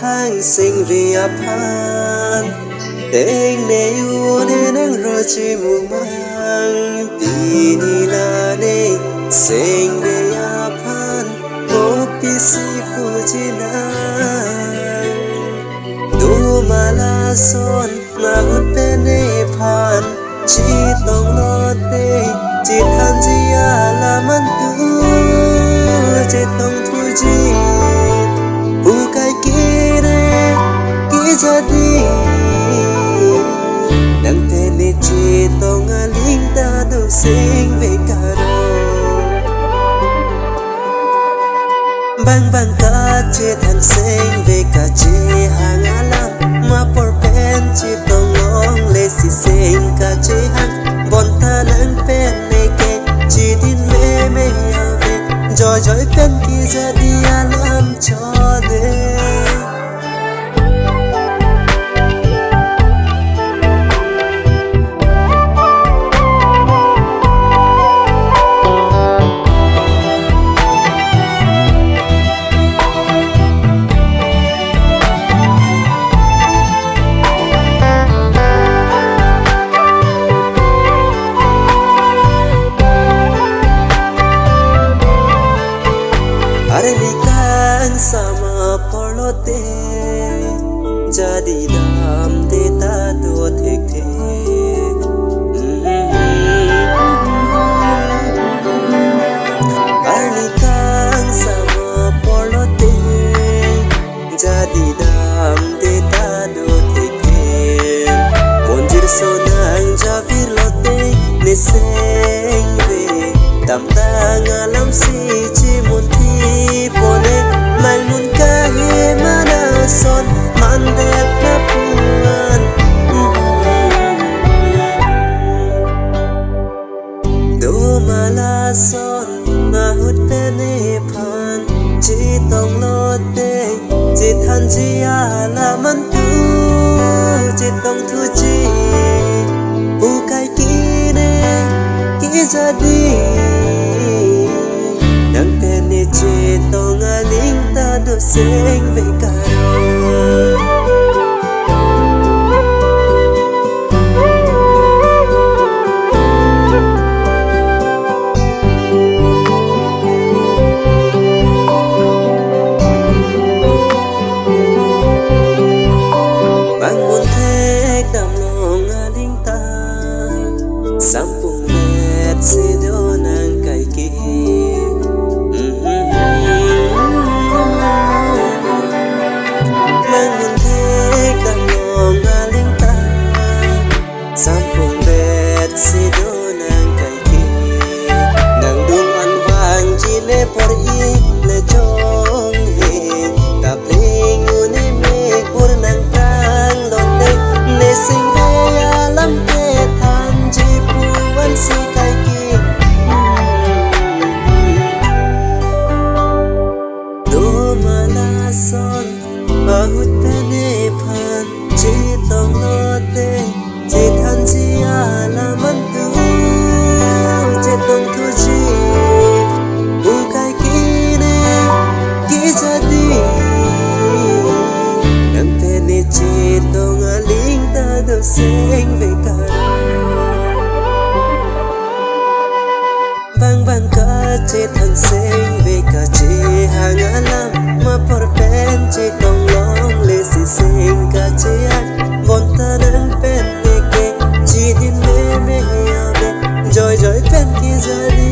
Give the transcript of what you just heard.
thang sinh vì áp han tên này u nên nắng rồi chỉ mù mang vì ni là này sinh vì áp han một pisi pujina tu mala son na hút bên này phan chỉ tông lo tê chỉ than gì là man tu chỉ tông thu chi bu cái kia kia jadi nang te ne chỉ tông linh ta du sinh về caro bang bang ka chỉ than sinh về cả chỉ hàng alam ma por pen chỉ tông long le si sinh cả chỉ hàng bon ta nang pen ne ke chỉ tin me me ave joy joy pen ki jadi alam cho de sama polote jadi dam deta do theke arnikang sama polote jadi dam deta do theke monjir sonang javir lote neseng ve tam tang alam si chimun thi pone mai mun kahe mana son mandep na puan do mala son na hut pene phan chỉ tong lo te chỉ than chi ala man tu chỉ tong thu chi bu kai ki ne ki jadi nang te ne chỉ tong linh ta do sinh về caro bang muốn thế đam lòng linh ta sampung vet si do nang kai ki sampung bet si do nang kai ki nang dung an vang chi le por i le chong he ta pling une me pur nang prang lo te ne sing ve alam ke than ji pu wan si kai ki do mala son bahut ne phan chi tong lo te chỉ than chi ala man tu chỉ tông thu chi bu kai ki ne ki jadi nang te ne chỉ tông linh ta do sinh về caro bang bang ka chỉ than sinh về cả chỉ hàng alam ma por pen chỉ tông long le si sinh cả chỉ ăn bon ta nang pen chỉ din me me ave joy joy pen ki jadi